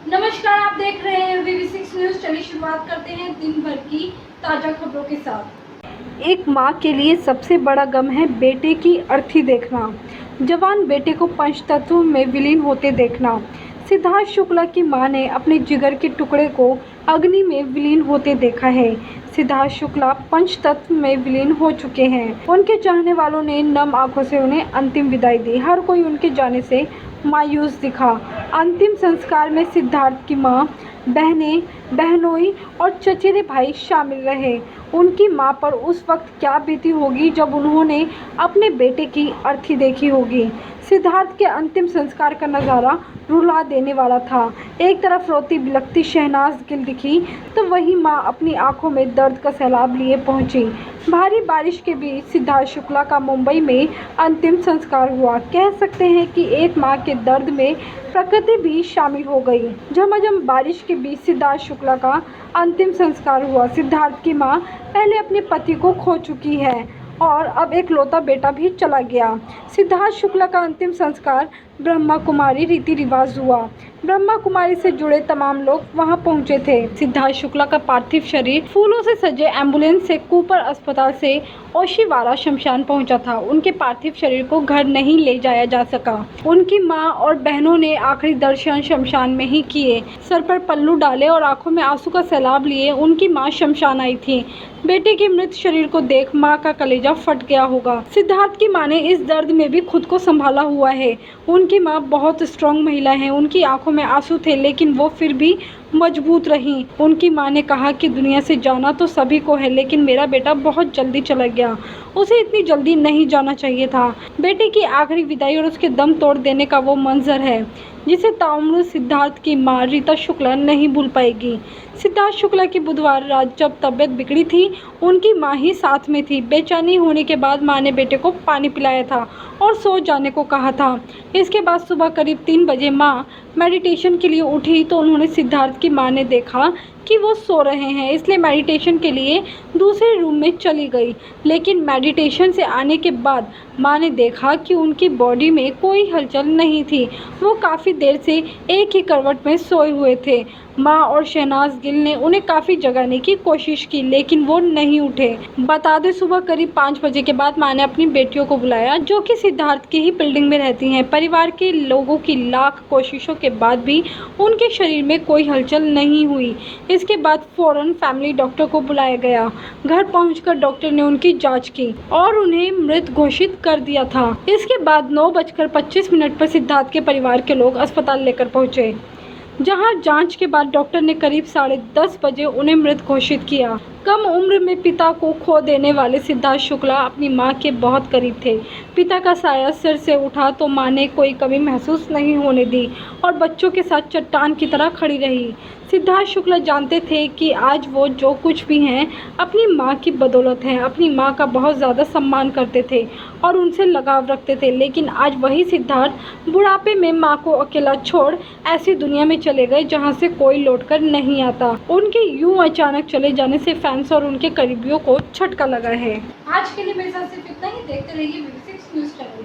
नमस्कार, आप देख रहे हैं VV6 न्यूज़। चलिए शुरुआत करते हैं दिन भर की ताज़ा खबरों के साथ। एक माँ के लिए सबसे बड़ा गम है बेटे की अर्थी देखना। जवान बेटे को पंचतत्व में विलीन होते देखना। सिद्धार्थ शुक्ला की मां ने अपने जिगर के टुकड़े को अग्नि में विलीन होते देखा है। सिद्धार्थ शुक्ला पंचतत्व में विलीन हो चुके हैं। उनके चाहने वालों ने नम आंखों से उन्हें अंतिम विदाई दी। हर कोई उनके जाने से मायूस दिखा। अंतिम संस्कार में सिद्धार्थ की मां, बहनें, बहनोई और चचेरे भाई शामिल रहे। उनकी मां पर उस वक्त क्या बीती होगी जब उन्होंने अपने बेटे की अर्थी देखी होगी। सिद्धार्थ के अंतिम संस्कार का नज़ारा रुला देने वाला था। एक तरफ रोती बिलखती शहनाज गिल दिखी तो वहीं मां अपनी आंखों में दर्द का सैलाब लिए पहुंची। भारी बारिश के बीच सिद्धार्थ शुक्ला का मुंबई में अंतिम संस्कार हुआ। कह सकते हैं कि एक मां के दर्द में प्रकृति भी शामिल हो गई। झमाझम बारिश के बीच सिद्धार्थ शुक्ला का अंतिम संस्कार हुआ। सिद्धार्थ की मां पहले अपने पति को खो चुकी है और अब एक लौता बेटा भी चला गया। सिद्धार्थ शुक्ला का अंतिम संस्कार ब्रह्मा कुमारी रीति रिवाज हुआ। ब्रह्मा कुमारी से जुड़े तमाम लोग वहां पहुंचे थे। सिद्धार्थ शुक्ला का पार्थिव शरीर फूलों से सजे एम्बुलेंस से कूपर अस्पताल से ओशिवारा शमशान पहुंचा था। उनके पार्थिव शरीर को घर नहीं ले जाया जा सका। उनकी मां और बहनों ने आखिरी दर्शन शमशान में ही किए। सर पर पल्लू डाले और आंखों में आंसू का सैलाब लिए उनकी मां शमशान आई थी। बेटे के मृत शरीर को देख मां का कलेजा फट गया होगा। सिद्धार्थ की मां ने इस दर्द में भी खुद को संभाला हुआ है। उनकी मां बहुत स्ट्रॉन्ग महिला है। उनकी आंखों में आंसू थे लेकिन वो फिर भी मजबूत रहीं। उनकी मां ने कहा कि दुनिया से जाना तो सभी को है, लेकिन मेरा बेटा बहुत जल्दी चला गया। उसे इतनी जल्दी नहीं जाना चाहिए था। बेटे की आखिरी विदाई और उसके दम तोड़ देने का वो मंजर है जिसे ताउम्र सिद्धार्थ की मां रीता शुक्ला नहीं भूल पाएगी। सिद्धार्थ शुक्ला की बुधवार रात जब तबीयत बिगड़ी थी, उनकी मां ही साथ में थी। बेचैनी होने के बाद मां ने बेटे को पानी पिलाया था और सो जाने को कहा था। इसके बाद सुबह करीब 3 बजे मां मेडिटेशन के लिए उठी तो उन्होंने सिद्धार्थ की मां ने देखा कि वो सो रहे हैं, इसलिए मेडिटेशन के लिए दूसरे रूम में चली गई। लेकिन मेडिटेशन से आने के बाद मां ने देखा कि उनकी बॉडी में कोई हलचल नहीं थी। वो काफ़ी देर से एक ही करवट में सोए हुए थे। मां और शहनाज गिल ने उन्हें काफ़ी जगाने की कोशिश की लेकिन वो नहीं उठे। बता दें, सुबह करीब 5 बजे के बाद मां ने अपनी बेटियों को बुलाया जो कि सिद्धार्थ की ही बिल्डिंग में रहती हैं। परिवार के लोगों की लाख कोशिशों के बाद भी उनके शरीर में कोई हलचल नहीं हुई। इसके बाद फौरन फैमिली डॉक्टर को बुलाया गया। घर पहुंचकर डॉक्टर ने उनकी जांच की और उन्हें मृत घोषित कर दिया था। इसके बाद 9:25 पर सिद्धार्थ के परिवार के लोग अस्पताल लेकर पहुंचे, जहां जांच के बाद डॉक्टर ने करीब 10:30 बजे उन्हें मृत घोषित किया। कम उम्र में पिता को खो देने वाले सिद्धार्थ शुक्ला अपनी मां के बहुत करीब थे। पिता का साया सिर से उठा तो मां ने कोई कमी महसूस नहीं होने दी और बच्चों के साथ चट्टान की तरह खड़ी रही। सिद्धार्थ शुक्ला जानते थे कि आज वो जो कुछ भी हैं अपनी मां की बदौलत हैं। अपनी मां का बहुत ज़्यादा सम्मान करते थे और उनसे लगाव रखते थे, लेकिन आज वही सिद्धार्थ बुढ़ापे में मां को अकेला छोड़ ऐसी दुनिया में चले गए जहां से कोई लौटकर नहीं आता। उनके यूं अचानक चले जाने से फैंस और उनके करीबियों को झटका लगा है। आज के लिए मेरे साथ सिर्फ इतना ही। देखते रहिए VV6 न्यूज़ चैनल।